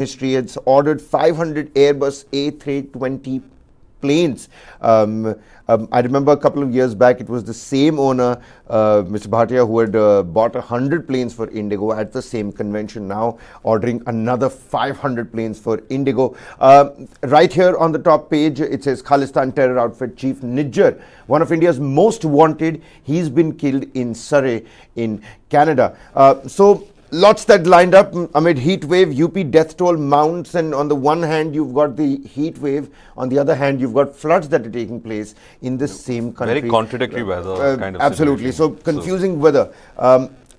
history. It's ordered 500 Airbus A320 planes. I remember a couple of years back, it was the same owner, Mr. Bhatia, who had bought 100 planes for Indigo at the same convention, now ordering another 500 planes for Indigo. Right here on the top page, it says Khalistani terror outfit chief Nijjar, one of India's most wanted. He's been killed in Surrey in Canada. So lots that lined up amid heat wave. UP death toll mounts, and on the one hand you've got the heat wave, on the other hand you've got floods that are taking place in the same country. Very contradictory weather kind of absolutely situation. So confusing weather.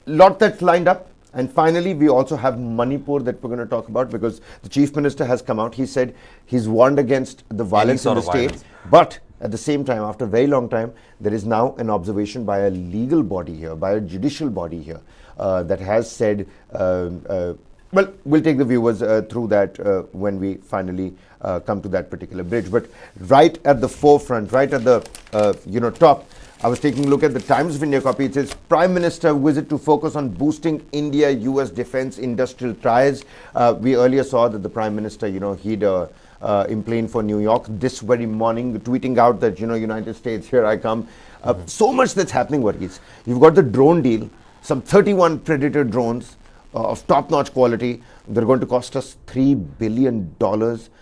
Lot that's lined up. And finally, we also have Manipur that we're going to talk about, because the Chief Minister has come out. He said he's warned against the violence in the state. But at the same time, after a very long time, there is now an observation by a legal body here, by a judicial body here, that has said, well, we'll take the viewers through that when we finally come to that particular bridge. But right at the forefront, right at the top, I was taking a look at the Times of India copy. It says, Prime Minister visit to focus on boosting India-US defense industrial ties. We earlier saw that the Prime Minister, he'd emplaned for New York this very morning, tweeting out that, United States, here I come. So much that's happening, Varghese. You've got the drone deal, some 31 Predator drones of top-notch quality. They're going to cost us $3 billion,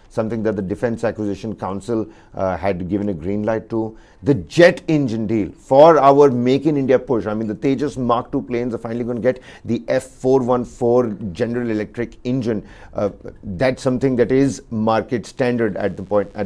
something that the Defense Acquisition Council had given a green light to. The jet engine deal for our Make in India push. I mean, the Tejas Mark II planes are finally going to get the F414 General Electric engine. That's something that is market standard at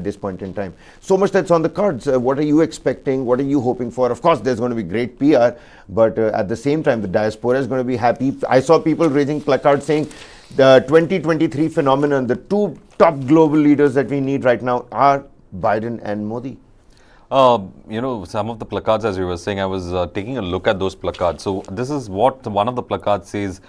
this point in time. So much that's on the cards. What are you expecting? What are you hoping for? Of course, there's going to be great PR, but at the same time, the diaspora is going to be happy. I saw people raising placards saying the 2023 phenomenon, the two top global leaders that we need right now are Biden and Modi. Some of the placards, as you were saying, I was taking a look at those placards. So this is what one of the placards says.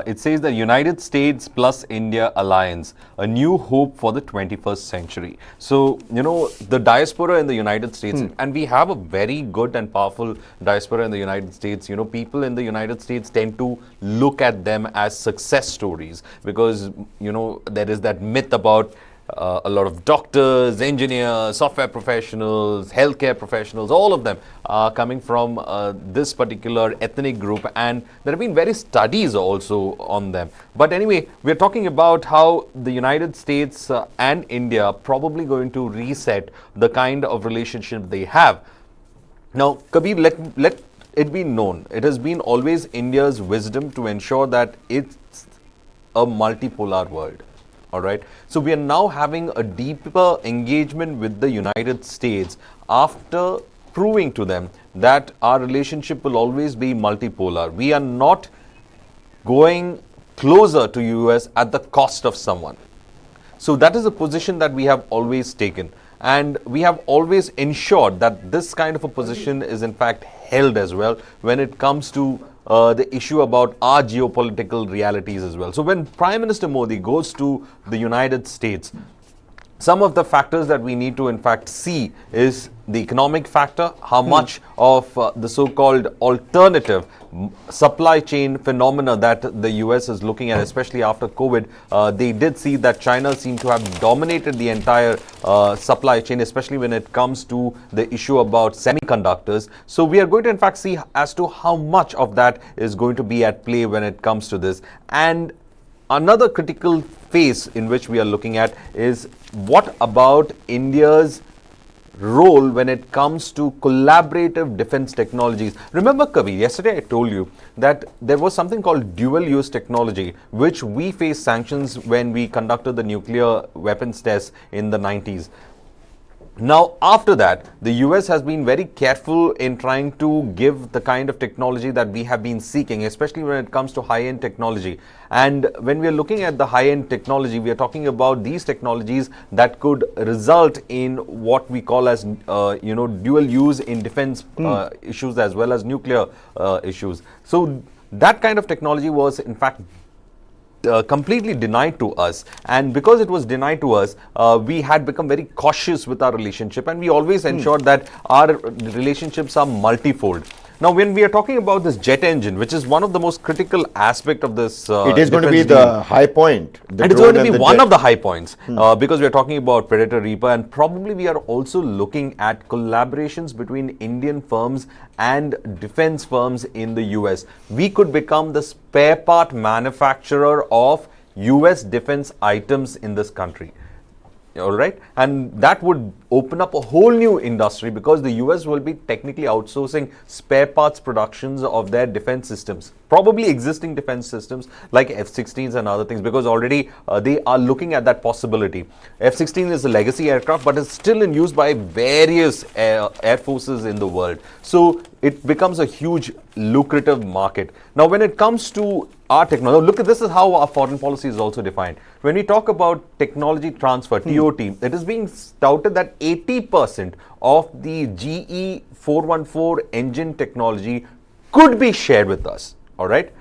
It says the United States plus India alliance, a new hope for the 21st century. So, the diaspora in the United States, and we have a very good and powerful diaspora in the United States. People in the United States tend to look at them as success stories, because, there is that myth about a lot of doctors, engineers, software professionals, healthcare professionals, all of them are coming from this particular ethnic group, and there have been various studies also on them. But anyway, we're talking about how the United States and India are probably going to reset the kind of relationship they have. Now, Kabir, let it be known, it has been always India's wisdom to ensure that it's a multipolar world. All right. So we are now having a deeper engagement with the United States after proving to them that our relationship will always be multipolar. We are not going closer to US at the cost of someone. So that is a position that we have always taken. And we have always ensured that this kind of a position is in fact held as well when it comes to the issue about our geopolitical realities as well. So when Prime Minister Modi goes to the United States, some of the factors that we need to in fact see is the economic factor, how much of the so-called alternative supply chain phenomena that the US is looking at, especially after COVID. They did see that China seemed to have dominated the entire supply chain, especially when it comes to the issue about semiconductors. So we are going to in fact see as to how much of that is going to be at play when it comes to this. And another critical phase in which we are looking at is what about India's role when it comes to collaborative defense technologies. Remember, Kavi, yesterday I told you that there was something called dual-use technology, which we faced sanctions when we conducted the nuclear weapons tests in the 90s. Now, after that, the US has been very careful in trying to give the kind of technology that we have been seeking, especially when it comes to high-end technology. And when we are looking at the high-end technology, we are talking about these technologies that could result in what we call as, dual use in defense issues as well as nuclear issues. So that kind of technology was, in fact, completely denied to us, and because it was denied to us, we had become very cautious with our relationship, and we always ensured that our relationships are multifold. Now, when we are talking about this jet engine, which is one of the most critical aspect of this, it is going to be defense deal. the high point. And it's going to be one of the high points because we're talking about Predator Reaper, and probably we are also looking at collaborations between Indian firms and defense firms in the US. We could become the spare part manufacturer of US defense items in this country. All right, and that would open up a whole new industry because the US will be technically outsourcing spare parts productions of their defense systems, probably existing defense systems like F-16s and other things, because already they are looking at that possibility. F-16 is a legacy aircraft, but it's still in use by various air forces in the world. So it becomes a huge lucrative market. Now, when it comes to our technology, look at this is how our foreign policy is also defined. When we talk about technology transfer, TOT, it is being touted that 80% of the GE 414 engine technology could be shared with us. All right.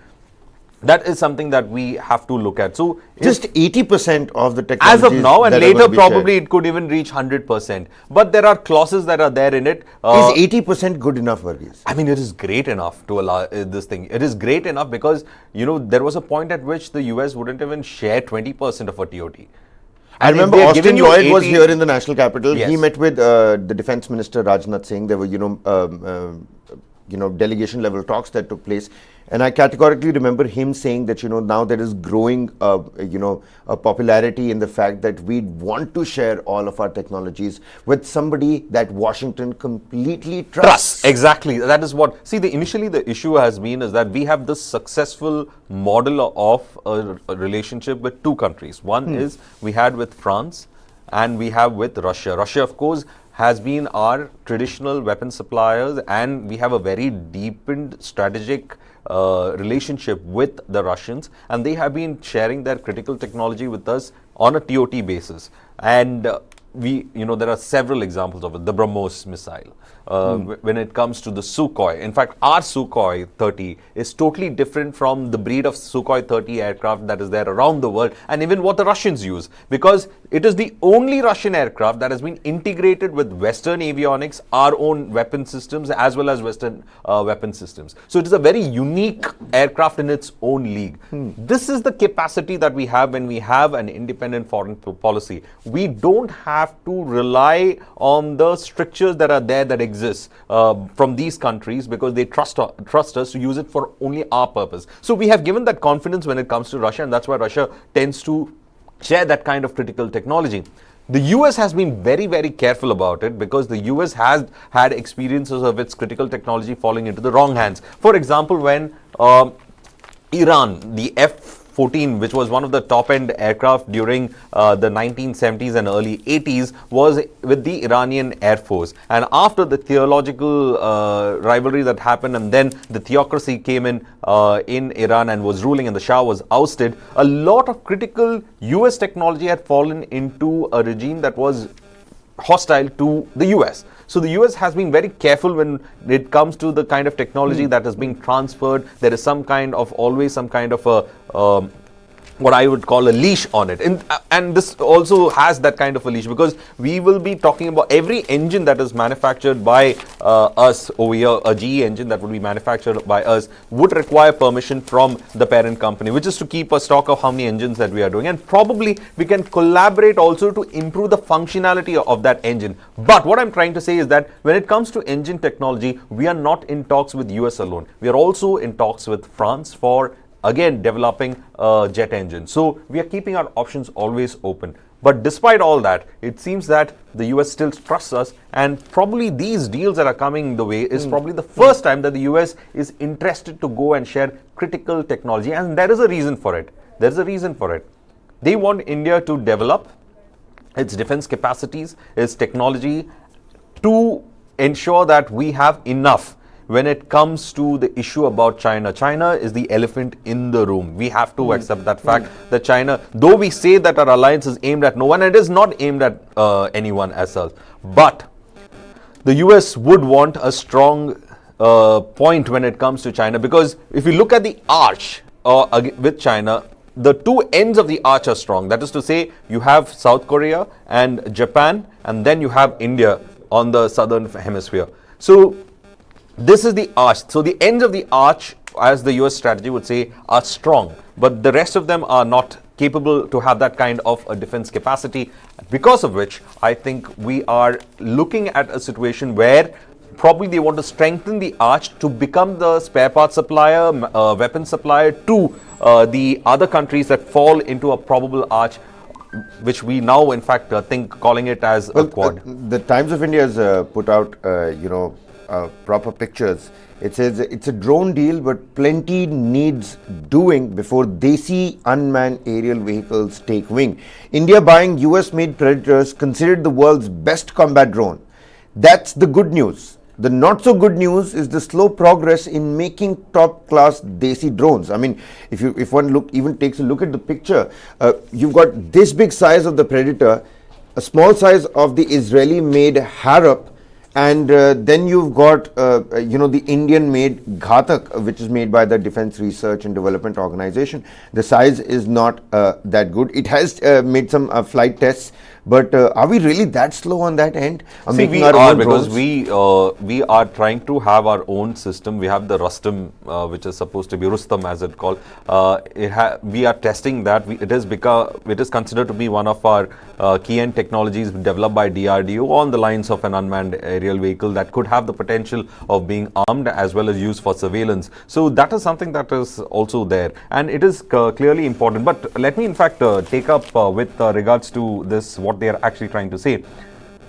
That is something that we have to look at. So just 80% of the technology as of now, and later probably it could even reach 100%. But there are clauses that are there in it. Is 80% good enough, Varghese? I mean, it is great enough to allow this thing. It is great enough because, you know, there was a point at which the US wouldn't even share 20% of a TOT. I remember Austin Lloyd was here in the national capital. Yes. He met with the defense minister Rajnath Singh. There were, delegation level talks that took place. And I categorically remember him saying that, now there is growing, a popularity in the fact that we want to share all of our technologies with somebody that Washington completely trusts. Exactly. That is what, see, initially the issue has been is that we have this successful model of a relationship with two countries. One is we had with France and we have with Russia. Russia, of course, has been our traditional weapon suppliers, and we have a very deepened strategic relationship with the Russians, and they have been sharing their critical technology with us on a TOT basis. And there are several examples of it. The BrahMos missile. When it comes to the Sukhoi, in fact, our Sukhoi 30 is totally different from the breed of Sukhoi 30 aircraft that is there around the world, and even what the Russians use, because it is the only Russian aircraft that has been integrated with Western avionics, our own weapon systems, as well as Western weapon systems. So it is a very unique aircraft in its own league. This is the capacity that we have when we have an independent foreign policy. We don't have to rely on the strictures that are there that exist from these countries, because they trust us to use it for only our purpose. So we have given that confidence when it comes to Russia, and that's why Russia tends to share that kind of critical technology. The US has been very, very careful about it, because the US has had experiences of its critical technology falling into the wrong hands. For example, when Iran, the F-14, which was one of the top-end aircraft during the 1970s and early 80s, was with the Iranian Air Force. And after the theological rivalry that happened, and then the theocracy came in Iran and was ruling, and the Shah was ousted, a lot of critical US technology had fallen into a regime that was hostile to the US. So the US has been very careful when it comes to the kind of technology that is being transferred. There is always some kind of a what I would call a leash on it, and this also has that kind of a leash, because we will be talking about every engine that is manufactured by us over here. A GE engine that would be manufactured by us would require permission from the parent company, which is to keep a stock of how many engines that we are doing, and probably we can collaborate also to improve the functionality of that engine. But what I'm trying to say is that when it comes to engine technology, we are not in talks with US alone. We are also in talks with France for, again, developing a jet engine. So we are keeping our options always open. But despite all that, it seems that the US still trusts us, and probably these deals that are coming the way is probably the first time that the US is interested to go and share critical technology. And there is a reason for it. There is a reason for it. They want India to develop its defense capacities, its technology, to ensure that we have enough. When it comes to the issue about China, China is the elephant in the room. We have to accept that fact that China, though we say that our alliance is aimed at no one, it is not aimed at anyone as such. But the US would want a strong point when it comes to China, because if you look at the arch with China, the two ends of the arch are strong. That is to say, you have South Korea and Japan, and then you have India on the southern hemisphere. So This is the arch. So the ends of the arch, as the US strategy would say, are strong, but the rest of them are not capable to have that kind of a defense capacity, because of which I think we are looking at a situation where probably they want to strengthen the arch to become the spare parts supplier, weapon supplier to the other countries that fall into a probable arch, which we now in fact think calling it as a quad. The Times of India has put out proper pictures. It says it's a drone deal, but plenty needs doing before Desi unmanned aerial vehicles take wing. India buying US-made Predators, considered the world's best combat drone. That's the good news. The not so good news is the slow progress in making top-class Desi drones. I mean, if one even takes a look at the picture, you've got this big size of the Predator, a small size of the Israeli-made Hardeep, and then you've got the Indian-made Ghatak, which is made by the Defense Research and Development Organization. The size is not that good. It has made some flight tests, but are we really that slow on that end? See, we are, because we are trying to have our own system. We have the Rustam, which is supposed to be Rustam, as it's called. We are testing that. It is considered to be one of our key end technologies developed by DRDO on the lines of an unmanned aerial vehicle that could have the potential of being armed as well as used for surveillance. So that is something that is also there, and it is clearly important. But let me in fact take up with regards to this, what they are actually trying to say.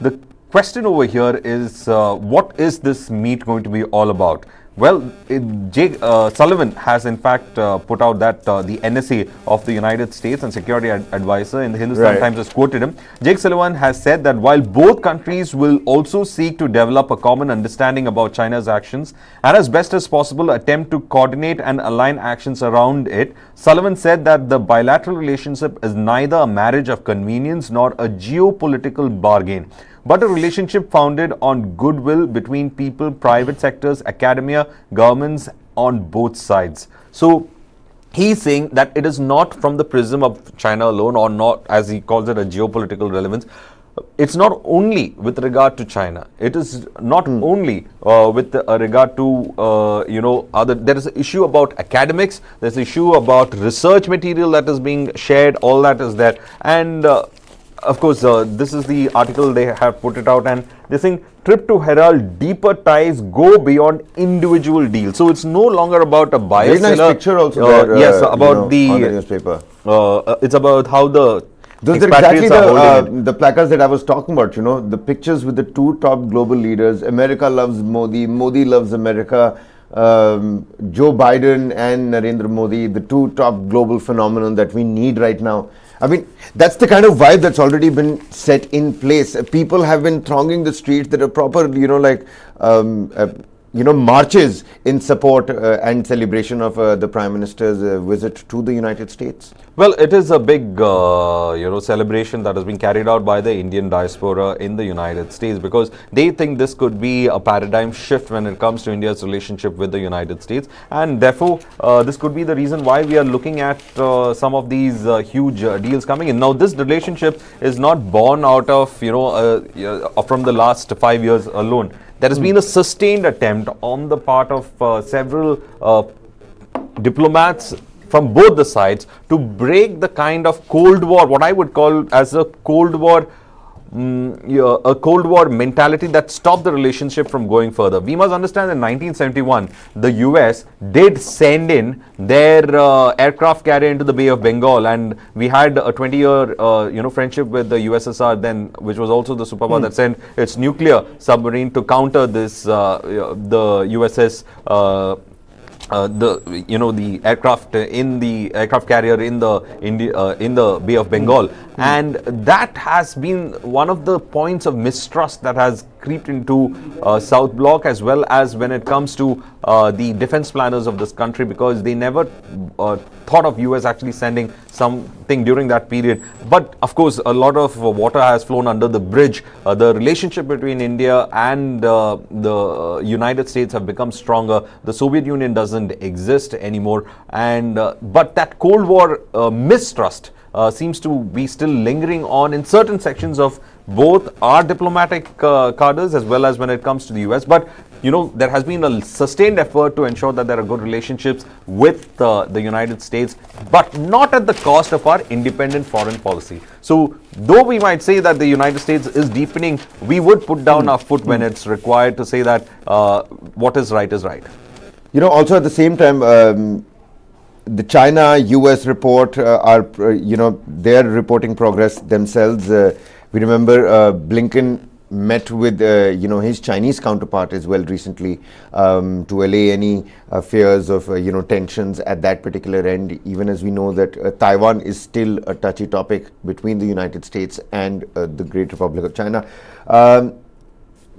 The question over here is, what is this meet going to be all about? Well, Jake Sullivan has in fact put out that the NSA of the United States and security advisor in the Hindustan Times has quoted him. Jake Sullivan has said that while both countries will also seek to develop a common understanding about China's actions and as best as possible attempt to coordinate and align actions around it, Sullivan said that the bilateral relationship is neither a marriage of convenience nor a geopolitical bargain, but a relationship founded on goodwill between people, private sectors, academia, governments on both sides. So he's saying that it is not from the prism of China alone, or not, as he calls it, a geopolitical relevance. It's not only with regard to China. It is not only with regard to other. There is an issue about academics. There's an issue about research material that is being shared. All that is there, and of course, this is the article they have put it out, and they saying trip to herald deeper ties go beyond individual deals. So it's no longer about a buyer. Very nice picture also there. Yes, about on the newspaper. It's about how the those are exactly the placards that I was talking about. The pictures with the two top global leaders. America loves Modi. Modi loves America. Joe Biden and Narendra Modi, the two top global phenomenon that we need right now. I mean, that's the kind of vibe that's already been set in place. People have been thronging the streets. There are proper, marches in support and celebration of the Prime Minister's visit to the United States. Well, it is a big, celebration that has been carried out by the Indian diaspora in the United States, because they think this could be a paradigm shift when it comes to India's relationship with the United States, and therefore this could be the reason why we are looking at some of these huge deals coming in. Now, this relationship is not born out of from the last 5 years alone. There has been a sustained attempt on the part of several diplomats from both the sides to break the kind of Cold War, what I would call as a Cold War mentality that stopped the relationship from going further. We must understand that in 1971, the US did send in their aircraft carrier into the Bay of Bengal, and we had a 20-year friendship with the USSR then, which was also the superpower that sent its nuclear submarine to counter this the USS the aircraft in the aircraft carrier in the Bay of Bengal, and that has been one of the points of mistrust that has creeped into South Bloc, as well as when it comes to the defense planners of this country, because they never thought of US actually sending something during that period. But of course, a lot of water has flown under the bridge. The relationship between India and the United States have become stronger. The Soviet Union doesn't exist anymore, and but that Cold War mistrust seems to be still lingering on in certain sections of both our diplomatic cadres as well as when it comes to the US. But there has been a sustained effort to ensure that there are good relationships with the United States, but not at the cost of our independent foreign policy. So, though we might say that the United States is deepening, we would put down our foot when it's required to say that what is right is right. Also at the same time, the China-US report are, they're reporting progress themselves. We remember Blinken met with his Chinese counterpart as well recently to allay any fears of tensions at that particular end, even as we know that Taiwan is still a touchy topic between the United States and the Great Republic of China.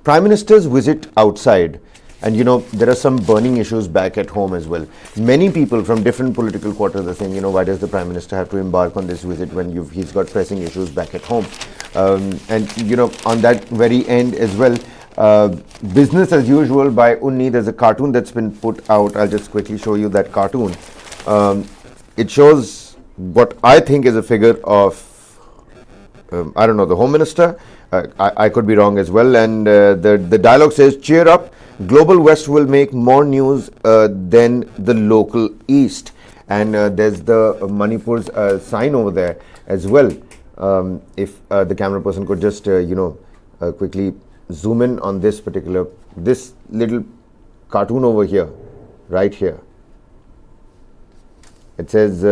Prime Ministers visit outside, and there are some burning issues back at home as well. Many people from different political quarters are saying, why does the Prime Minister have to embark on this visit when he's got pressing issues back at home? And on that very end as well, Business as Usual by Unni, there's a cartoon that's been put out. I'll just quickly show you that cartoon. It shows what I think is a figure of, I don't know, the Home Minister. I could be wrong as well. And the dialogue says, cheer up, Global West will make more news than the local East. And there's the Manipur's sign over there as well. If the camera person could just, quickly zoom in on this little cartoon over here, right here. It says,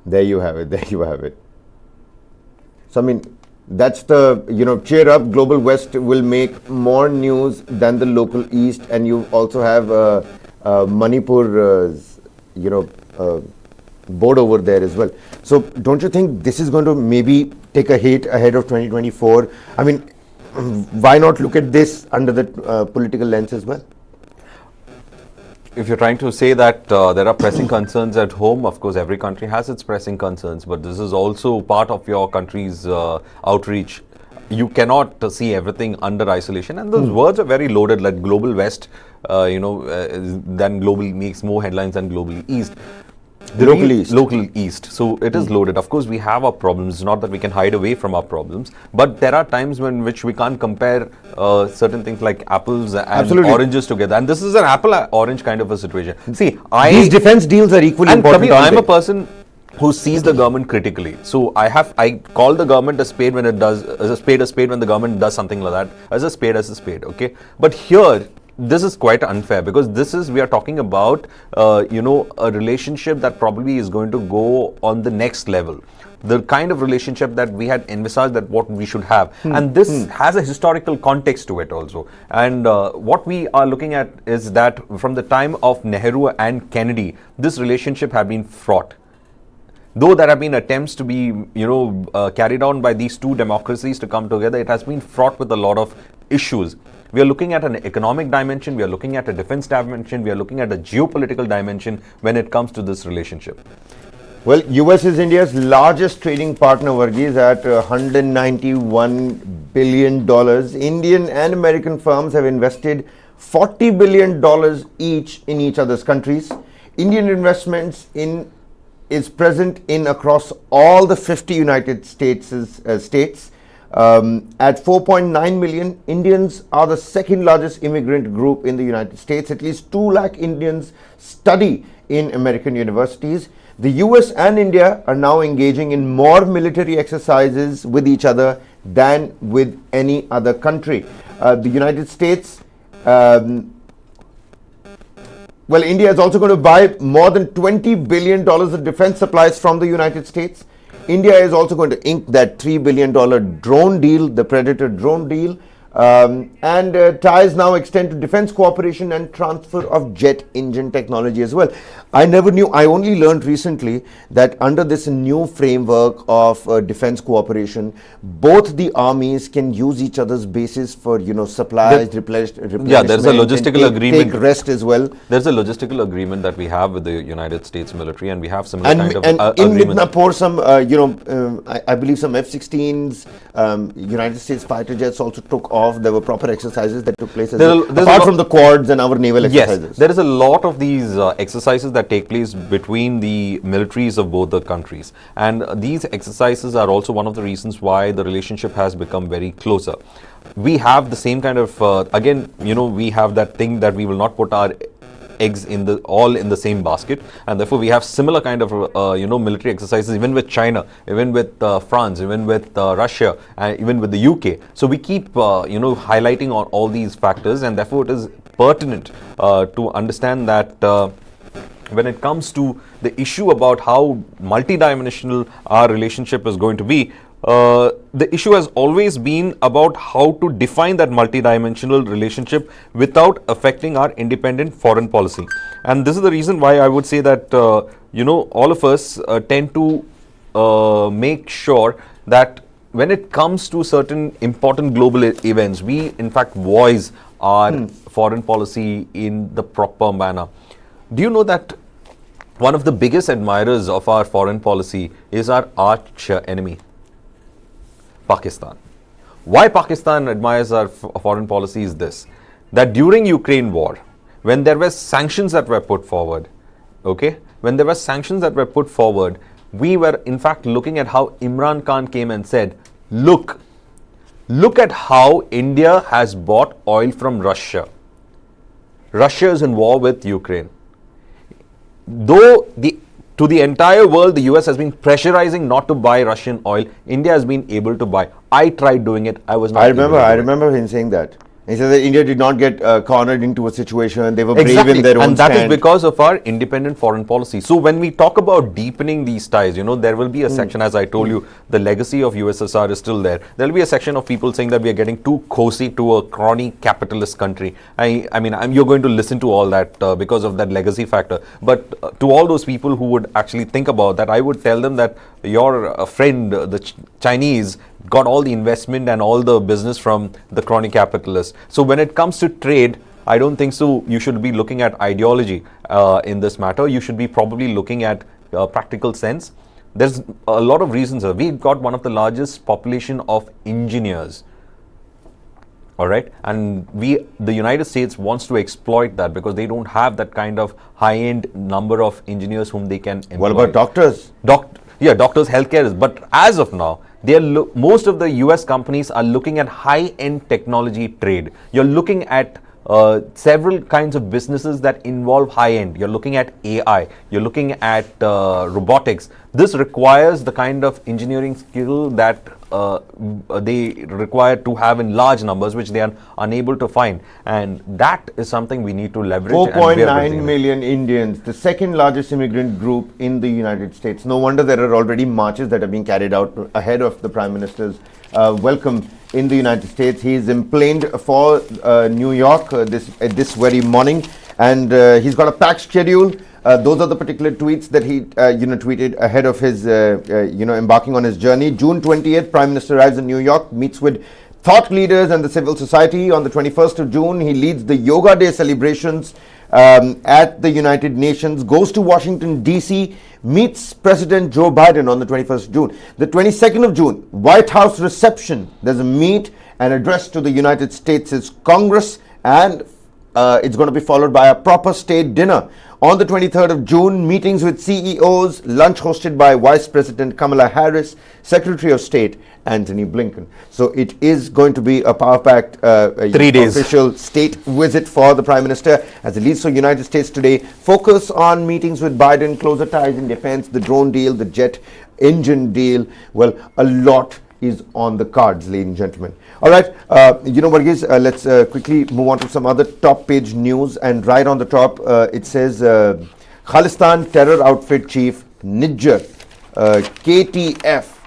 there you have it. So, I mean, that's the, cheer up, Global West will make more news than the local East. And you also have Manipur's, board over there as well. So don't you think this is going to maybe take a hit ahead of 2024? I mean, why not look at this under the political lens as well? If you're trying to say that there are pressing concerns at home, of course, every country has its pressing concerns, but this is also part of your country's outreach. You cannot see everything under isolation, and those words are very loaded, like Global West, then Global makes more headlines than Global East. Local East. So it is loaded. Of course, we have our problems. It's not that we can hide away from our problems, but there are times in which we can't compare certain things like apples and oranges together. And this is an apple-orange kind of a situation. See, these defense deals are equally important. Kabir, I'm a person who sees the government critically. So I call the government a spade when it does, a spade when the government does something like that, as a spade, okay? But here, this is quite unfair, because we are talking about, a relationship that probably is going to go on the next level. The kind of relationship that we had envisaged that what we should have. And this has a historical context to it also. And what we are looking at is that from the time of Nehru and Kennedy, this relationship had been fraught. Though there have been attempts to be, carried on by these two democracies to come together, it has been fraught with a lot of issues. We are looking at an economic dimension, we are looking at a defense dimension, we are looking at a geopolitical dimension when it comes to this relationship. Well, US is India's largest trading partner, Varghese, at $191 billion. Indian and American firms have invested $40 billion each in each other's countries. Indian investments is present in across all the 50 United States states. At 4.9 million, Indians are the second largest immigrant group in the United States. At least 2 lakh Indians study in American universities. The US and India are now engaging in more military exercises with each other than with any other country. The United States, India is also going to buy more than $20 billion of defense supplies from the United States. India is also going to ink that $3 billion drone deal, the Predator drone deal, and ties now extend to defense cooperation and transfer of jet engine technology as well. I never knew, I only learned recently that under this new framework of defense cooperation, both the armies can use each other's bases for, supplies, replenishment. Yeah, there's a logistical agreement. Take rest as well. There's a logistical agreement that we have with the United States military, and we have similar kind of in Midnapore, some, I believe some F-16s, United States fighter jets also took off off. There were proper exercises that took place, There's apart from the quads and our naval exercises. Yes, there is a lot of these exercises that take place between the militaries of both the countries. And these exercises are also one of the reasons why the relationship has become very closer. We have the same kind of, again, we have that thing that we will not put our eggs all in the same basket, and therefore we have similar kind of military exercises even with China, even with France, even with Russia, and even with the UK. So we keep highlighting on all these factors, and therefore it is pertinent to understand that when it comes to the issue about how multidimensional our relationship is going to be, the issue has always been about how to define that multidimensional relationship without affecting our independent foreign policy. And this is the reason why I would say that, all of us tend to make sure that when it comes to certain important global events, we in fact voice our foreign policy in the proper manner. Do you know that one of the biggest admirers of our foreign policy is our arch enemy, Pakistan? Why Pakistan admires our foreign policy is this: that during Ukraine war, when there were sanctions that were put forward, we were in fact looking at how Imran Khan came and said, look at how India has bought oil from Russia. Russia is in war with Ukraine. Though to the entire world, the US has been pressurizing not to buy Russian oil, India has been able to buy. I tried doing it. I was not. I remember him saying that. He said that India did not get cornered into a situation. They were brave in their own and that stand. is because of our independent foreign policy. So when we talk about deepening these ties, there will be a section, as I told you, the legacy of USSR is still there. There will be a section of people saying that we are getting too cozy to a crony capitalist country. I mean, you're going to listen to all that because of that legacy factor. But to all those people who would actually think about that, I would tell them that your friend, the Chinese, got all the investment and all the business from the crony capitalists. So when it comes to trade, I don't think so you should be looking at ideology in this matter. You should be probably looking at practical sense. There's a lot of reasons. We've got one of the largest population of engineers. All right, and the United States wants to exploit that because they don't have that kind of high-end number of engineers whom they can employ. What about doctors? Doctors, healthcare. But as of now, most of the US companies are looking at high-end technology trade. You're looking at several kinds of businesses that involve high-end. You're looking at AI. You're looking at robotics. This requires the kind of engineering skill that they require to have in large numbers, which they are unable to find. And that is something we need to leverage. 4.9 million Indians, the second largest immigrant group in the United States. No wonder there are already marches that are being carried out ahead of the Prime Minister's welcome in the United States. He is emplaned for New York this very morning, and he's got a packed schedule. Those are the particular tweets that he tweeted ahead of his embarking on his journey. June 20th, Prime Minister arrives in New York, meets with thought leaders and the civil society. On the 21st of June, he leads the Yoga Day celebrations at the United Nations, goes to Washington, D.C., meets President Joe Biden on the 21st of June. The 22nd of June, White House reception. There's a meet and address to the United States' Congress, and it's going to be followed by a proper state dinner. On the 23rd of June, meetings with CEOs, lunch hosted by Vice President Kamala Harris, Secretary of State Antony Blinken. So it is going to be a power-packed 3 days official state visit for the Prime Minister as he leads the United States today. Focus on meetings with Biden, closer ties in defense, the drone deal, the jet engine deal. Well, a lot is on the cards, ladies and gentlemen. All right, Varghese, let's quickly move on to some other top page news. And right on the top, it says Khalistan terror outfit chief Nijjar, KTF,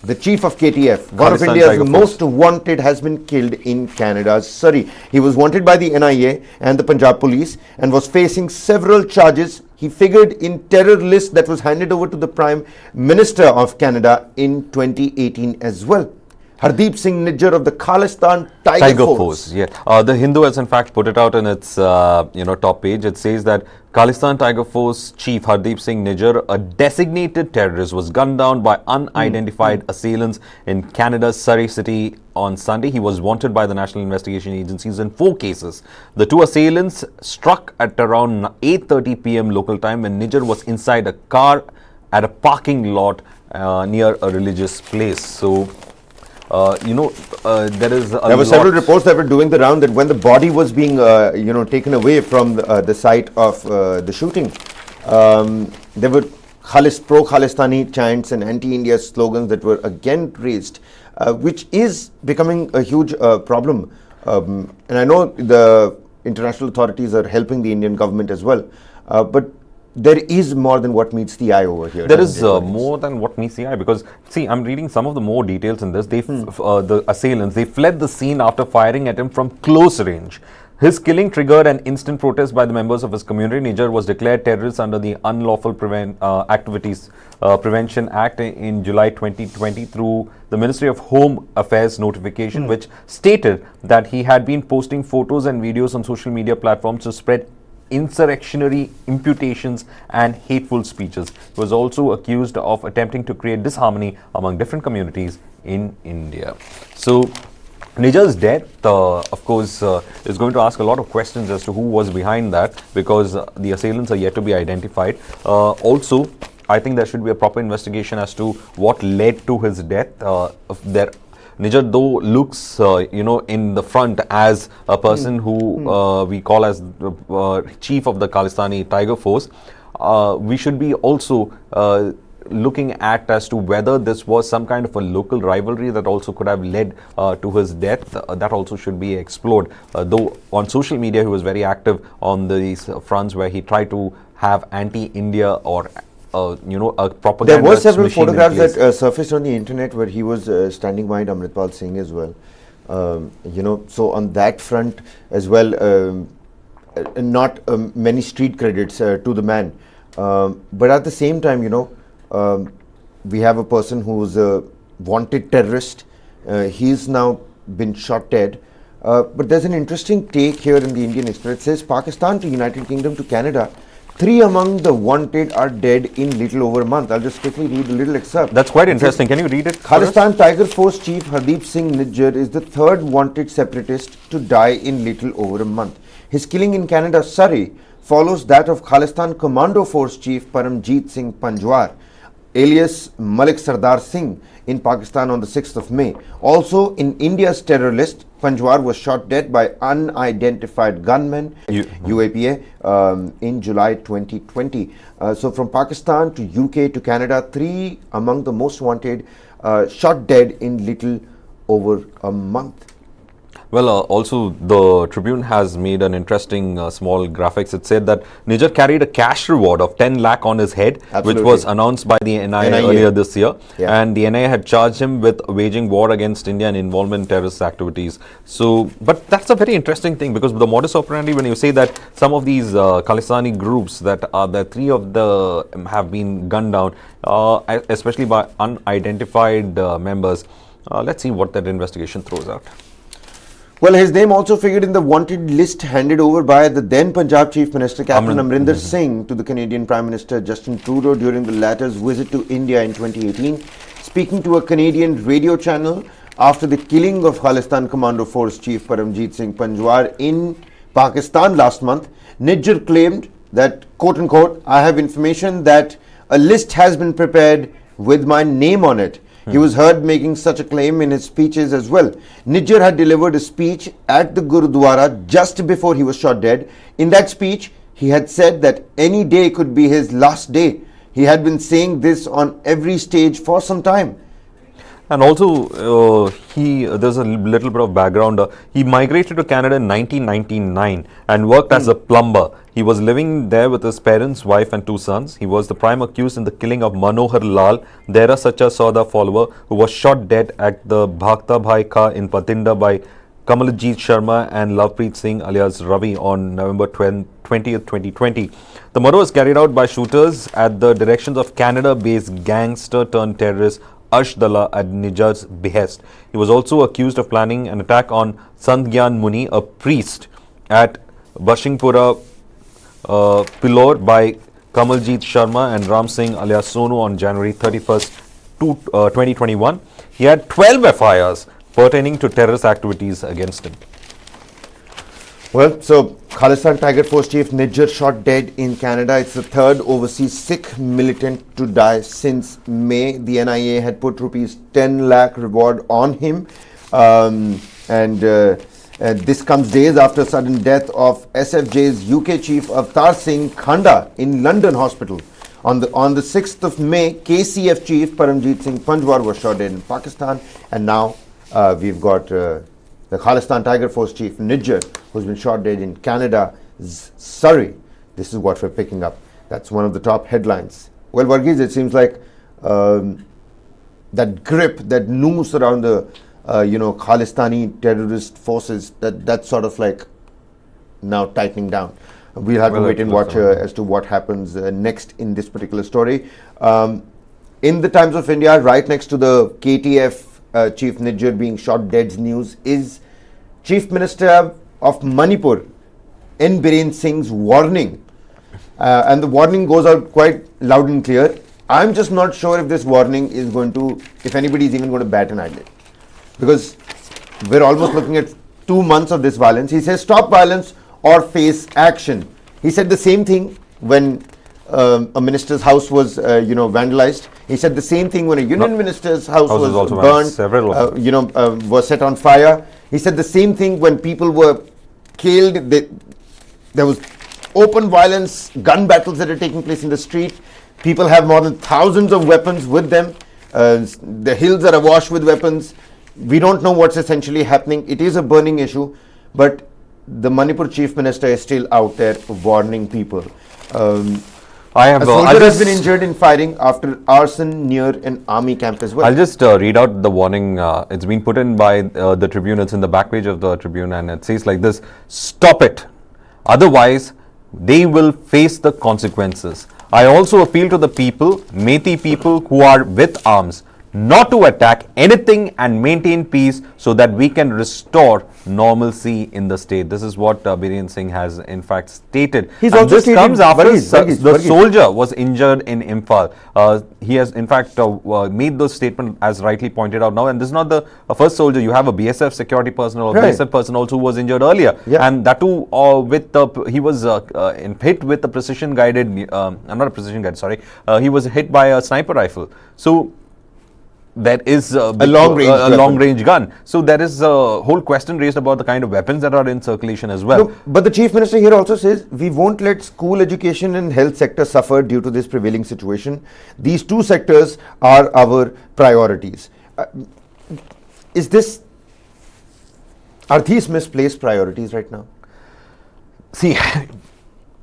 the chief of KTF, one of India's most wanted, has been killed in Canada's Surrey. He was wanted by the NIA and the Punjab police and was facing several charges. He figured in terror list that was handed over to the Prime Minister of Canada in 2018 as well. Hardeep Singh Nijjar of the Khalistan Tiger Force. Yeah, the Hindu has in fact put it out in its top page. It says that Khalistan Tiger Force chief Hardeep Singh Nijjar, a designated terrorist, was gunned down by unidentified assailants in Canada's Surrey city on Sunday. He was wanted by the National Investigation Agencies in 4 cases. The 2 assailants struck at around 8:30 p.m. local time when Nijjar was inside a car at a parking lot near a religious place. So, there were several reports that were doing the round that when the body was being, taken away from the site of the shooting, there were pro-Khalistani chants and anti-India slogans that were again raised, which is becoming a huge problem. And I know the international authorities are helping the Indian government as well, but there is more than what meets the eye over here. There is more than what meets the eye, because see, I'm reading some of the more details in this. The assailants, they fled the scene after firing at him from close range. His killing triggered an instant protest by the members of his community. Nijjar was declared terrorist under the Unlawful Activities Prevention Act in July 2020 through the Ministry of Home Affairs notification, which stated that he had been posting photos and videos on social media platforms to spread insurrectionary imputations and hateful speeches. He was also accused of attempting to create disharmony among different communities in India. So, Nijjar's death, of course, is going to ask a lot of questions as to who was behind that, because the assailants are yet to be identified. Also, I think there should be a proper investigation as to what led to his death. Nijjar, though, looks, in the front as a person who we call as chief of the Khalistani Tiger Force. We should be also looking at as to whether this was some kind of a local rivalry that also could have led to his death. That also should be explored. Though on social media he was very active on these fronts where he tried to have anti-India or a propaganda. There were several photographs that surfaced on the internet where he was standing behind Amritpal Singh as well. So on that front as well, not many street credits to the man. But at the same time, we have a person who's a wanted terrorist. He's now been shot dead. But there's an interesting take here in the Indian Express. It says Pakistan to United Kingdom to Canada. 3 among the wanted are dead in little over a month. I'll just quickly read a little excerpt. That's quite interesting. Can you read it? Khalistan Tiger Force Chief Hardeep Singh Nijjar is the 3rd wanted separatist to die in little over a month. His killing in Canada's Surrey follows that of Khalistan Commando Force Chief Paramjeet Singh Panjwar, alias Malik Sardar Singh, in Pakistan on the 6th of May. Also, in India's terror list, Panjwar was shot dead by unidentified gunmen, UAPA, in July 2020. So from Pakistan to UK to Canada, 3 among the most wanted shot dead in little over a month. Well, also the Tribune has made an interesting small graphics. It said that Nijjar carried a cash reward of 10 lakh on his head, which was announced by the NIA earlier this year. Yeah. And the NIA had charged him with waging war against India and involvement in terrorist activities. So, but that's a very interesting thing, because the modus operandi, when you say that some of these Khalistani groups that are the 3 of the have been gunned down, especially by unidentified members. Let's see what that investigation throws out. Well, his name also figured in the wanted list handed over by the then Punjab Chief Minister Captain Amrinder Singh to the Canadian Prime Minister Justin Trudeau during the latter's visit to India in 2018. Speaking to a Canadian radio channel after the killing of Khalistan Commando Force Chief Paramjeet Singh Panjwar in Pakistan last month, Nijjar claimed that, quote unquote, I have information that a list has been prepared with my name on it. He was heard making such a claim in his speeches as well. Nijjar had delivered a speech at the Gurudwara just before he was shot dead. In that speech, he had said that any day could be his last day. He had been saying this on every stage for some time. And also, there's a little bit of background. He migrated to Canada in 1999 and worked as a plumber. He was living there with his parents, wife and 2 sons. He was the prime accused in the killing of Manohar Lal, Dera Sacha Sauda follower, who was shot dead at the Bhakta Bhai Ka in Patinda by Kamaljeet Sharma and Lovepreet Singh alias Ravi on November 20th, 2020. The murder was carried out by shooters at the directions of Canada-based gangster-turned-terrorist Ashdallah at Nijjar's behest. He was also accused of planning an attack on Sant Gyan Muni, a priest, at Bashingpura Pilor by Kamaljeet Sharma and Ram Singh alias Sonu on January 31st, 2021. He had 12 FIRs pertaining to terrorist activities against him. Well, so Khalistani Tiger Force Chief Nijjar shot dead in Canada. It's the third overseas Sikh militant to die since May. The NIA had put rupees 10 lakh reward on him. This comes days after sudden death of SFJ's UK chief Avtar Singh Khanda in London hospital. On the 6th of May, KCF chief Paramjeet Singh Panjwar was shot dead in Pakistan. And now we've got the Khalistani Tiger Force chief Nijjar, who's been shot dead in Canada's Surrey. This is what we're picking up. That's one of the top headlines. Well, Varghese, it seems like that grip, that noose around the Khalistani terrorist forces, that's sort of like now tightening down. We'll have to wait and watch as to what happens next in this particular story. In the Times of India, right next to the KTF Chief Nijjar being shot dead's news is Chief Minister of Manipur, N. Biren Singh's warning. And the warning goes out quite loud and clear. I'm just not sure if this warning is going to, if anybody is even going to bat an eyelid. Because we're almost looking at 2 months of this violence. He says stop violence or face action. He said the same thing when a minister's house was vandalized. He said the same thing when a union minister's house was burned, was set on fire. He said the same thing when people were killed. There was open violence, gun battles that are taking place in the street. People have more than thousands of weapons with them. The hills are awash with weapons. We don't know what's essentially happening. It is a burning issue, but the Manipur Chief Minister is still out there warning people. A soldier has been injured in firing after arson near an army camp as well. I'll just read out the warning. It's been put in by the Tribune. It's in the back page of the Tribune, and it says like this: stop it. Otherwise, they will face the consequences. I also appeal to the people, Meitei people who are with arms, not to attack anything and maintain peace so that we can restore normalcy in the state. This is what Biren Singh has in fact stated. This comes after the soldier was injured in Imphal. He has in fact made the statement as rightly pointed out now, and this is not the first soldier. You have a BSF security personnel or BSF person also who was injured earlier, and that too he was hit with a precision guided, not a precision guide, sorry, he was hit by a sniper rifle. So there is a long range gun. So there is a whole question raised about the kind of weapons that are in circulation as well. No, but the Chief Minister here also says we won't let school education and health sector suffer due to this prevailing situation. These two sectors are our priorities. Are these misplaced priorities right now? See,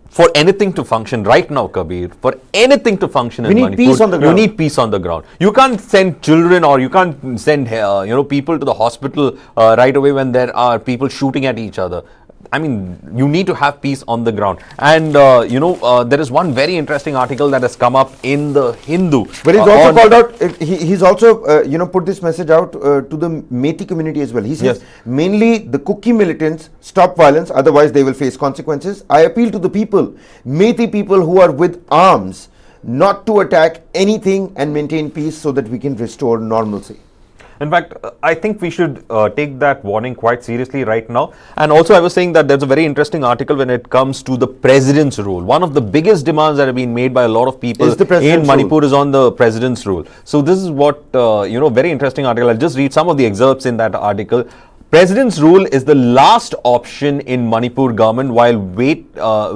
for anything to function right now, Kabir, for anything to function in Manipur, peace on the ground. You need peace on the ground. You can't send children or you can't send people to the hospital right away when there are people shooting at each other. I mean, you need to have peace on the ground. And, there is one very interesting article that has come up in the Hindu. But he's also called out, he's also, put this message out to the Meitei community as well. He says, mainly the Kuki militants stop violence, otherwise they will face consequences. I appeal to the people, Meitei people who are with arms, not to attack anything and maintain peace so that we can restore normalcy. In fact, I think we should take that warning quite seriously right now. And also, I was saying that there's a very interesting article when it comes to the president's rule. One of the biggest demands that have been made by a lot of people in Manipur is on the president's rule. So this is what, very interesting article. I'll just read some of the excerpts in that article. President's rule is the last option in Manipur government while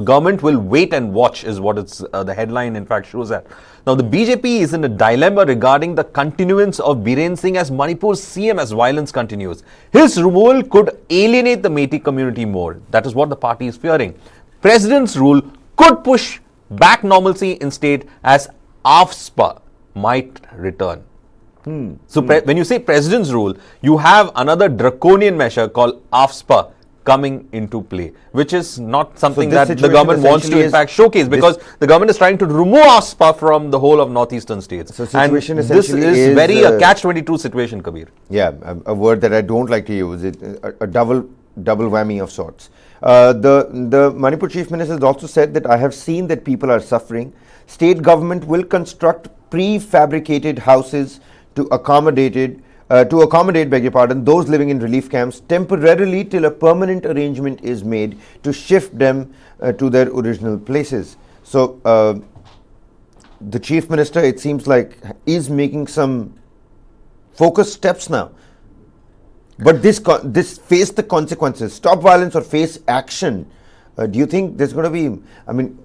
government will wait and watch is what it's the headline in fact shows that. Now the BJP is in a dilemma regarding the continuance of Biren Singh as Manipur's CM as violence continues. His removal could alienate the Meitei community more. That is what the party is fearing. President's rule could push back normalcy in state as AFSPA might return. So when you say president's rule, you have another draconian measure called AFSPA coming into play, which is not something this that the government wants to essentially in fact showcase, because the government is trying to remove ASPA from the whole of northeastern states. So situation and this essentially is very a is, catch-22 situation, Kabir. Yeah, a word that I don't like to use, a double whammy of sorts. The Manipur Chief Minister has also said that I have seen that people are suffering. State government will construct prefabricated houses to accommodate, beg your pardon, those living in relief camps temporarily till a permanent arrangement is made to shift them to their original places. So the Chief Minister, it seems like, is making some focused steps now. But this face the consequences, stop violence or face action. Do you think there's going to be, I mean,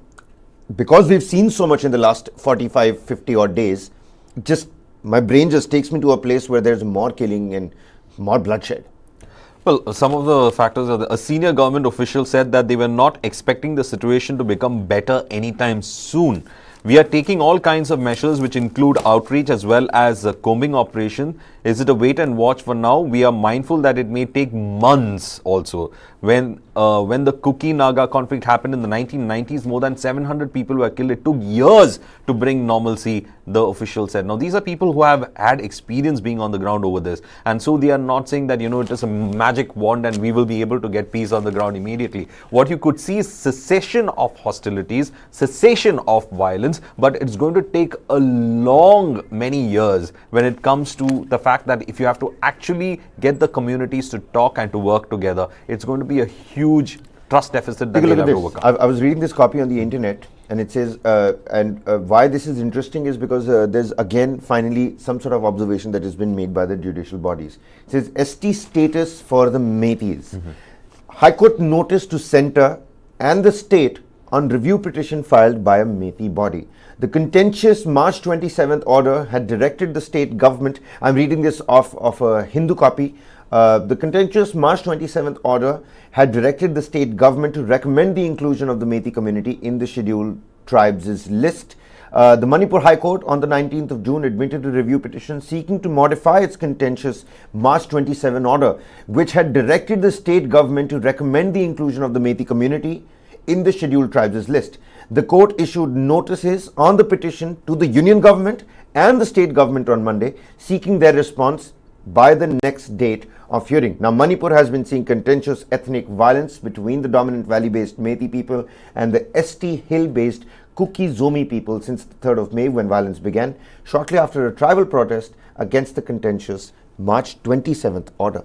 because we've seen so much in the last 45, 50 odd days, my brain just takes me to a place where there's more killing and more bloodshed. Well, some of the factors are a senior government official said that they were not expecting the situation to become better anytime soon. We are taking all kinds of measures which include outreach as well as a combing operation. Is it a wait and watch for now? We are mindful that it may take months also. When the Kuki-Naga conflict happened in the 1990s, more than 700 people were killed. It took years to bring normalcy, the official said. Now, these are people who have had experience being on the ground over this. And so they are not saying that, it is a magic wand and we will be able to get peace on the ground immediately. What you could see is cessation of hostilities, cessation of violence, but it's going to take a many years when it comes to the fact that if you have to actually get the communities to talk and to work together, it's going to be a huge trust deficit that they'll have to overcome. I was reading this copy on the internet, and it says, why this is interesting is because there's again finally some sort of observation that has been made by the judicial bodies. It says ST status for the Meiteis. High Court notice to centre and the state on review petition filed by a Meitei body. The contentious March 27th order had directed the state government, I'm reading this off of a Hindu copy, the contentious March 27th order had directed the state government to recommend the inclusion of the Meitei community in the scheduled tribes' list. The Manipur High Court on the 19th of June admitted a review petition seeking to modify its contentious March 27 order, which had directed the state government to recommend the inclusion of the Meitei community in the scheduled tribes' list. The court issued notices on the petition to the union government and the state government on Monday, seeking their response by the next date of hearing. Now, Manipur has been seeing contentious ethnic violence between the dominant valley-based Meitei people and the ST hill-based Kuki-Zomi people since the 3rd of May, when violence began, shortly after a tribal protest against the contentious March 27th order.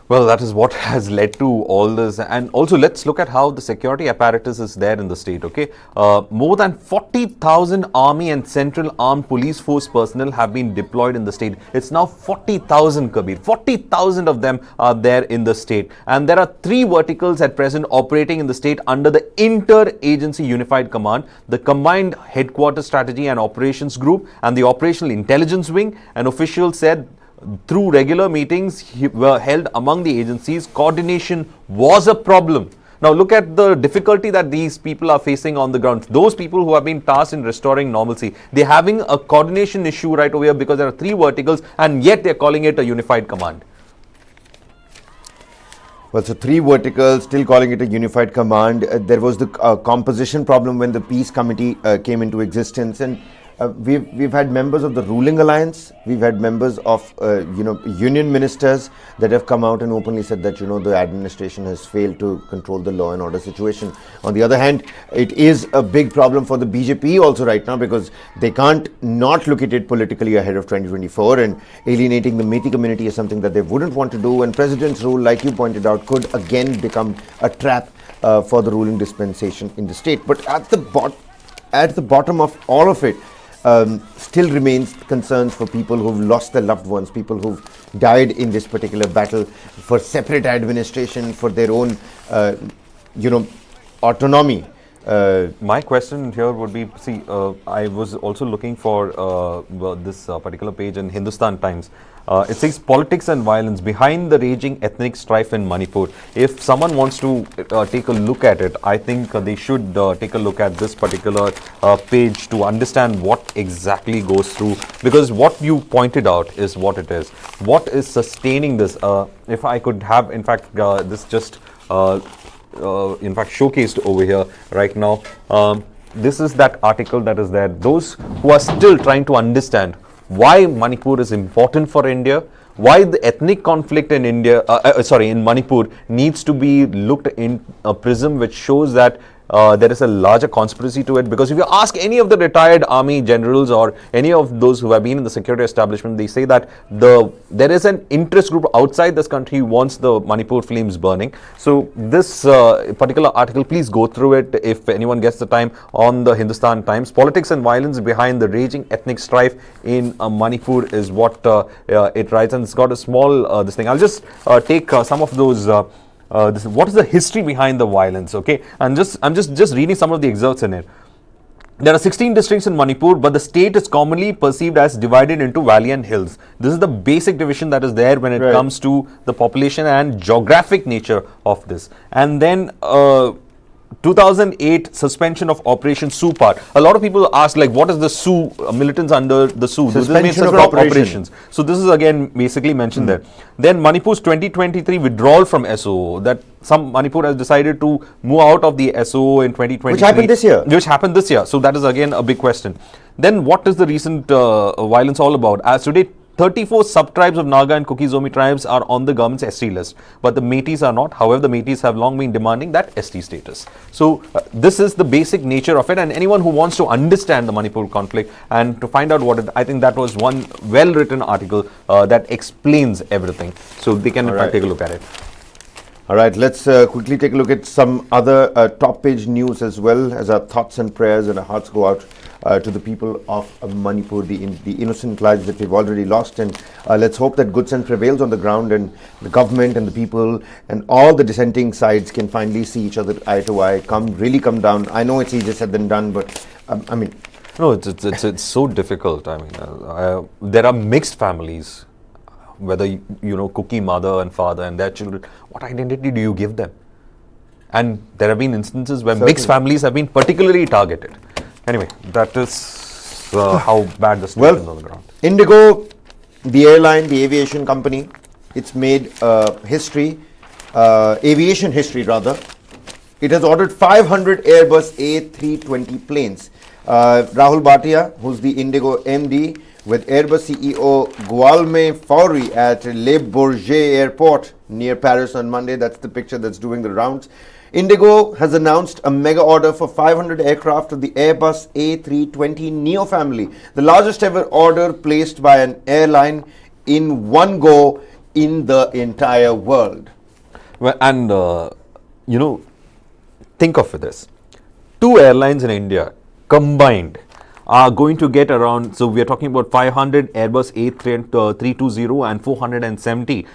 Well, that is what has led to all this. And also, let's look at how the security apparatus is there in the state, okay? More than 40,000 army and central armed police force personnel have been deployed in the state. It's now 40,000, Kabir. 40,000 of them are there in the state. And there are 3 verticals at present operating in the state under the Inter-Agency Unified Command, the Combined Headquarters Strategy and Operations Group, and the Operational Intelligence Wing. An official said through regular meetings were held among the agencies, coordination was a problem. Now look at the difficulty that these people are facing on the ground. Those people who have been tasked in restoring normalcy, they're having a coordination issue right over here because there are 3 verticals and yet they're calling it a unified command. Well, so 3 verticals, still calling it a unified command. There was the composition problem when the peace committee came into existence, and we've had members of the ruling alliance, we've had members of union ministers that have come out and openly said that the administration has failed to control the law and order situation. On the other hand, it is a big problem for the BJP also right now, because they can't not look at it politically ahead of 2024, and alienating the Meitei community is something that they wouldn't want to do, and President's rule, like you pointed out, could again become a trap for the ruling dispensation in the state. But at the bottom of all of it, still remains concerns for people who've lost their loved ones, people who've died in this particular battle, for separate administration, for their own, autonomy. My question here would be, see, I was also looking for this particular page in Hindustan Times. It says politics and violence behind the raging ethnic strife in Manipur. If someone wants to take a look at it, I think they should take a look at this particular page to understand what exactly goes through, because what you pointed out is what it is. What is sustaining this? If I could have, in fact, this just in fact showcased over here right now. This is that article that is there. Those who are still trying to understand why Manipur is important for India, why the ethnic conflict in in Manipur needs to be looked in a prism which shows that there is a larger conspiracy to it. Because if you ask any of the retired army generals or any of those who have been in the security establishment, they say that there is an interest group outside this country who wants the Manipur flames burning. So this particular article, please go through it if anyone gets the time, on the Hindustan Times. Politics and violence behind the raging ethnic strife in Manipur is what it writes, and it's got a small this thing. I'll just take some of those. What is the history behind the violence? Okay, and I'm just reading some of the excerpts in it. There are 16 districts in Manipur, but the state is commonly perceived as divided into valley and hills. This is the basic division that is there when it comes to the population and geographic nature of this. And then 2008 suspension of Operation Supar. A lot of people ask, like, what is the SU, militants under the SU? Suspension of operations. So this is again basically mentioned there. Then Manipur's 2023 withdrawal from SOO, that some Manipur has decided to move out of the SOO in 2023. Which happened this year. Which happened this year. So that is again a big question. Then what is the recent violence all about? As today, 34 sub-tribes of Naga and Kuki-Zomi tribes are on the government's ST list, but the Meiteis are not. However, the Meiteis have long been demanding that ST status. So this is the basic nature of it, and anyone who wants to understand the Manipur conflict and to find out what it, I think that was one well-written article that explains everything. So they can in fact take a look at it. All right, let's quickly take a look at some other top page news as well, as our thoughts and prayers and our hearts go out to the people of Manipur, the innocent lives that we've already lost, and let's hope that good sense prevails on the ground, and the government and the people and all the dissenting sides can finally see each other eye to eye, really come down. I know it's easier said than done, but I mean, no, it's so difficult. I mean, there are mixed families, whether you know, Kuki mother and father and their children. What identity do you give them? And there have been instances where mixed families have been particularly targeted. Anyway, that is how bad the state is on the ground. Indigo, the airline, the aviation company, it's made history, aviation history rather. It has ordered 500 Airbus A320 planes. Rahul Bhatia, who's the Indigo MD, with Airbus CEO Guillaume Faury at Le Bourget Airport near Paris on Monday. That's the picture that's doing the rounds. Indigo has announced a mega order for 500 aircraft of the Airbus A320 Neo family, the largest ever order placed by an airline in one go in the entire world. Well, and you know, think of this. 2 airlines in India combined are going to get around, so we are talking about 500 Airbus A320 and 470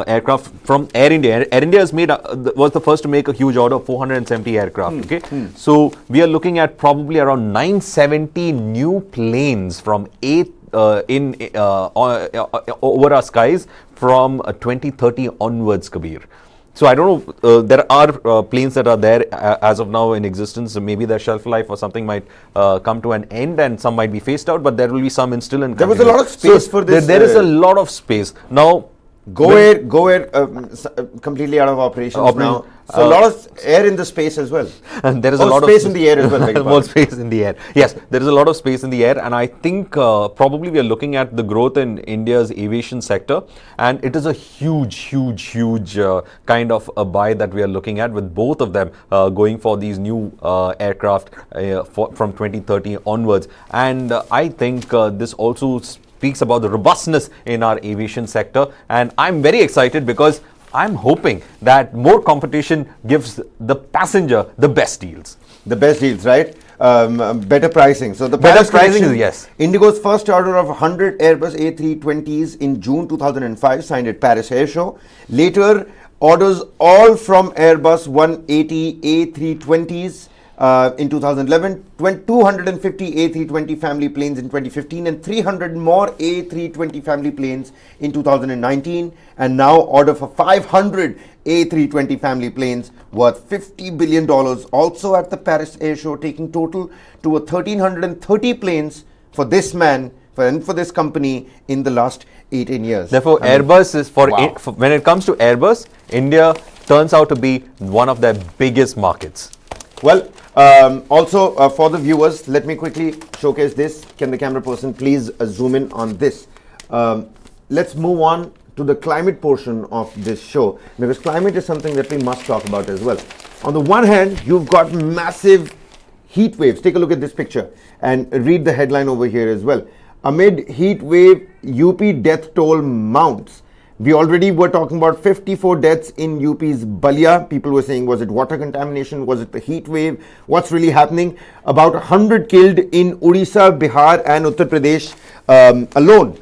aircraft from Air India. Air India has was the first to make a huge order of 470 aircraft. So we are looking at probably around 970 new planes from over our skies from 2030 onwards, Kabir. So I don't know, there are planes that are there as of now in existence. Maybe their shelf life or something might come to an end, and some might be phased out, but there will be some in still in. There was a lot of space for this. There is a lot of space. Now, Go Air completely out of operations now. So a lot of air in the space as well. And there is a lot space of in the air as well. More space in the air. Yes, there is a lot of space in the air, and I think probably we are looking at the growth in India's aviation sector, and it is a huge kind of a buy that we are looking at, with both of them going for these new aircraft from 2030 onwards. And I think this also speaks about the robustness in our aviation sector, and I'm very excited because I'm hoping that more competition gives the passenger the best deals. The best deals, right? Better pricing. So the better pricing is, yes. Indigo's first order of 100 Airbus A320s in June 2005, signed at Paris Air Show. Later, orders all from Airbus 180 A320s in 2011, 250 A320 family planes in 2015, and 300 more A320 family planes in 2019, and now order for 500 A320 family planes worth $50 billion also at the Paris Air Show, taking total to 1,330 planes for this man and for this company in the last 18 years. Therefore, Airbus is when it comes to Airbus, India turns out to be one of their biggest markets. Well, also for the viewers, let me quickly showcase this. Can the camera person please zoom in on this? Let's move on to the climate portion of this show, because climate is something that we must talk about as well. On the one hand, you've got massive heat waves. Take a look at this picture and read the headline over here as well. Amid heat wave, UP death toll mounts. We already were talking about 54 deaths in UP's Balia. People were saying, was it water contamination? Was it the heat wave? What's really happening? About 100 killed in Odisha, Bihar and Uttar Pradesh alone.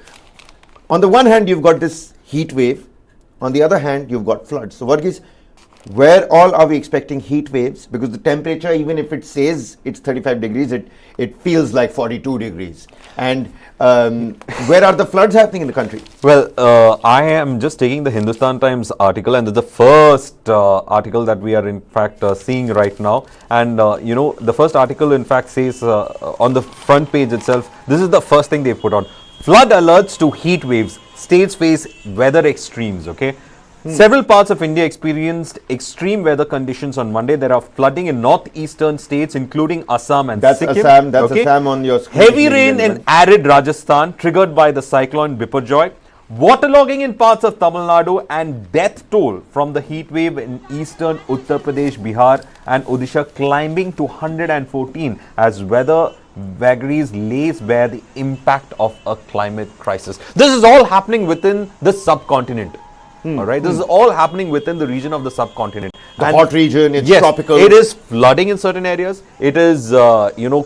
On the one hand, you've got this heat wave. On the other hand, you've got floods. So Varghese, where all are we expecting heat waves? Because the temperature, even if it says it's 35 degrees, it feels like 42 degrees. And where are the floods happening in the country? Well, I am just taking the Hindustan Times article, and this is the first article that we are in fact seeing right now. And you know, the first article in fact says on the front page itself, this is the first thing they put on. Flood alerts to heat waves. States face weather extremes, okay? Several parts of India experienced extreme weather conditions on Monday. There are flooding in northeastern states, including Assam and Sikkim. That's Assam on your screen. Heavy rain in arid Rajasthan, triggered by the cyclone Biparjoy. Waterlogging in parts of Tamil Nadu, and death toll from the heat wave in eastern Uttar Pradesh, Bihar and Odisha climbing to 114 as weather vagaries lays bare the impact of a climate crisis. This is all happening within the subcontinent. All right, this is all happening within the region of the subcontinent. The hot region, it's yes, tropical. It is flooding in certain areas. It is, you know,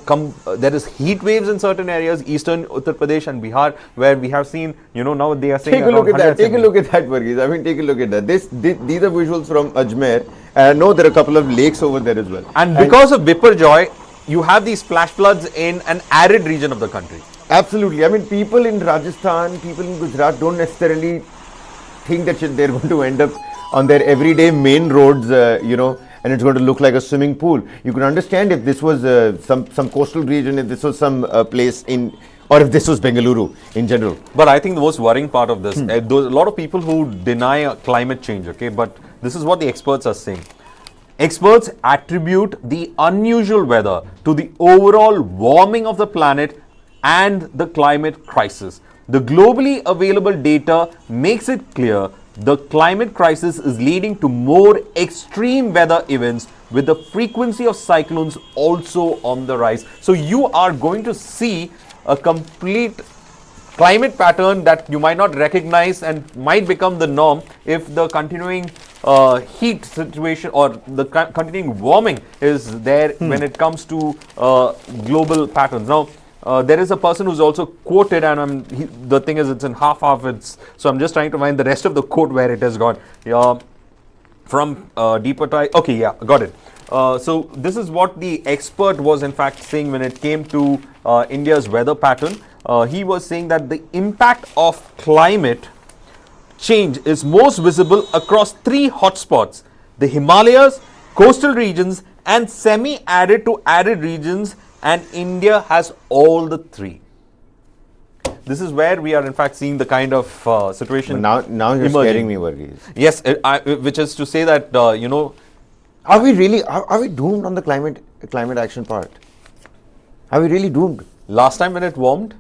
there is heat waves in certain areas, eastern Uttar Pradesh and Bihar, where we have seen, you know, now they are saying. Take a look at that. Take a look at that, Varghese. I mean, take a look at that. These are visuals from Ajmer. And I know there are a couple of lakes over there as well. And because of Biparjoy, you have these flash floods in an arid region of the country. Absolutely. I mean, people in Rajasthan, people in Gujarat don't necessarily think that they're going to end up on their everyday main roads, you know, and it's going to look like a swimming pool. You can understand if this was some coastal region, if this was some place in, or if this was Bengaluru in general. But I think the most worrying part of this, a lot of people who deny climate change, okay, but this is what the experts are saying. Experts attribute the unusual weather to the overall warming of the planet and the climate crisis. The globally available data makes it clear the climate crisis is leading to more extreme weather events, with the frequency of cyclones also on the rise. So you are going to see a complete climate pattern that you might not recognize and might become the norm if the continuing heat situation or the continuing warming is there when it comes to global patterns. Now, there is a person who's also quoted, and the thing is, it's in half. So I'm just trying to find the rest of the quote where it has gone. From Deeper Tie. Okay, yeah, got it. So this is what the expert was in fact saying when it came to India's weather pattern. He was saying that the impact of climate change is most visible across three hotspots: the Himalayas, coastal regions, and semi-arid to arid regions. And India has all the three. This is where we are in fact seeing the kind of situation. But now you're scaring me, Varghese. Yes, which is to say that, you know. Are we really, are we doomed on the climate action part? Are we really doomed? Last time when it warmed,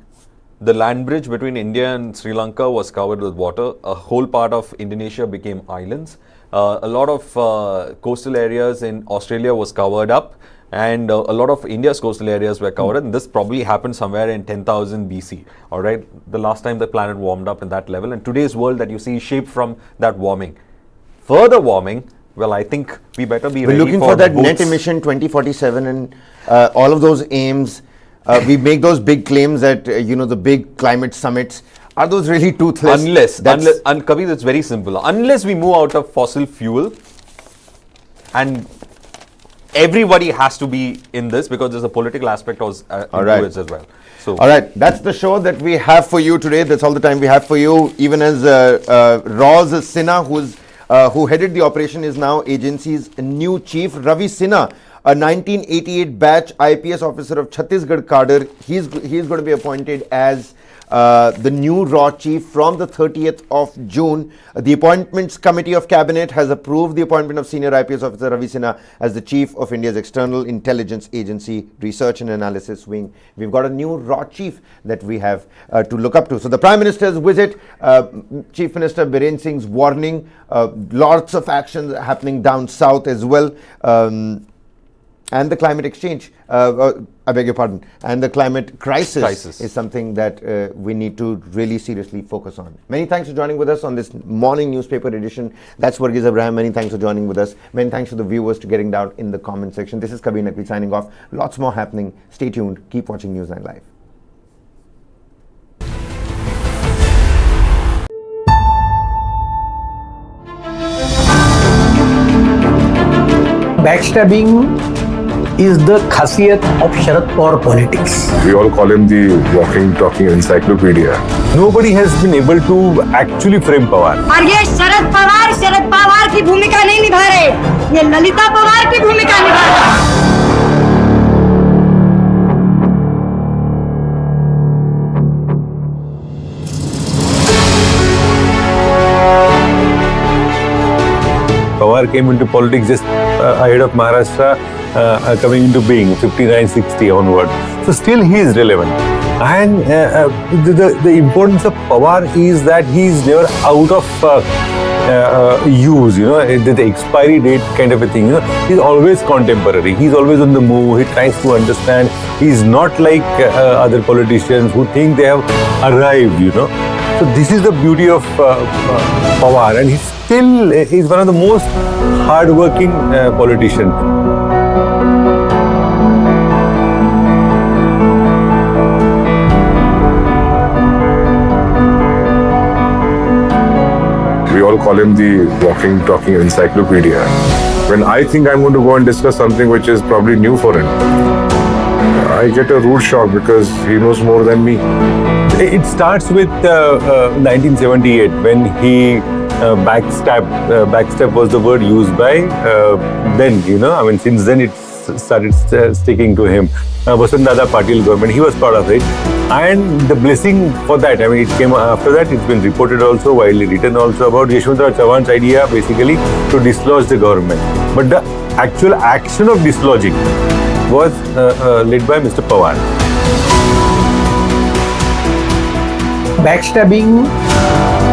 the land bridge between India and Sri Lanka was covered with water. A whole part of Indonesia became islands. A lot of coastal areas in Australia was covered up. And a lot of India's coastal areas were covered, and this probably happened somewhere in 10,000 BC, all right, the last time the planet warmed up in that level. And today's world that you see is shaped from that warming. Further warming, well, I think we better be ready for looking for that net emission 2047 and all of those aims. We make those big claims at, you know, the big climate summits. Are those really toothless? And Kabir, it's very simple. Unless we move out of fossil fuel and everybody has to be in this because there's a political aspect into it as well. So, all right, that's the show that we have for you today. That's all the time we have for you. Even as Roz Sinha, who headed the operation, is now agency's new chief. Ravi Sinha, a 1988 batch IPS officer of Chhattisgarh cadre, he's going to be appointed as the new RAW chief from the 30th of June. The Appointments Committee of Cabinet has approved the appointment of senior IPS officer Ravi Sinha as the chief of India's External Intelligence Agency Research and Analysis Wing. We've got a new RAW chief that we have to look up to. So the Prime Minister's visit, Chief Minister Biren Singh's warning, lots of actions happening down south as well. And the climate exchange, I beg your pardon, and the climate crisis is something that we need to really seriously focus on. Many thanks for joining with us on this morning newspaper edition. That's Varghese Abraham. Many thanks for joining with us. Many thanks to the viewers to getting down in the comment section. This is Kabir Naqvi signing off. Lots more happening. Stay tuned. Keep watching News9 Live. Backstabbing is the khasiyat of Sharad Pawar politics. We all call him the walking, talking encyclopedia. Nobody has been able to actually frame Pawar. और ये शरद पवार की भूमिका नहीं निभा रहे, ये ललिता पवार की भूमिका निभा रहे। Pawar came into politics just ahead of Maharashtra coming into being, 59-60 onward. So still he is relevant. And the importance of Pawar is that he is never out of use, the expiry date kind of a thing. He's always contemporary. He's always on the move. He tries to understand. He's not like other politicians who think they have arrived, So this is the beauty of Pawar, and he's one of the most hard-working politicians. We all call him the walking, talking encyclopedia. When I think I'm going to go and discuss something which is probably new for him, I get a rude shock because he knows more than me. It starts with 1978 when he backstab. Backstab was the word used by then, since then it started sticking to him. Vasant Patil government, he was part of it. And the blessing for that, it came after that. It's been reported also, widely written also about Yashwantrao Chavan's idea basically to dislodge the government. But the actual action of dislodging was led by Mr. Pawar. Backstabbing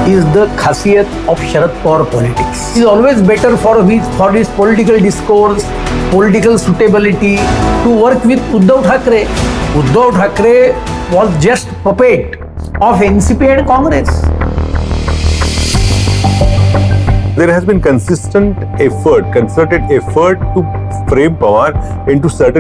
is the khasiyat of Sharad Pawar politics. It is always better for his political discourse, political suitability to work with Uddhav Thackeray. Uddhav Thackeray was just puppet of NCP and Congress. There has been consistent effort, concerted effort to frame Pawar into certain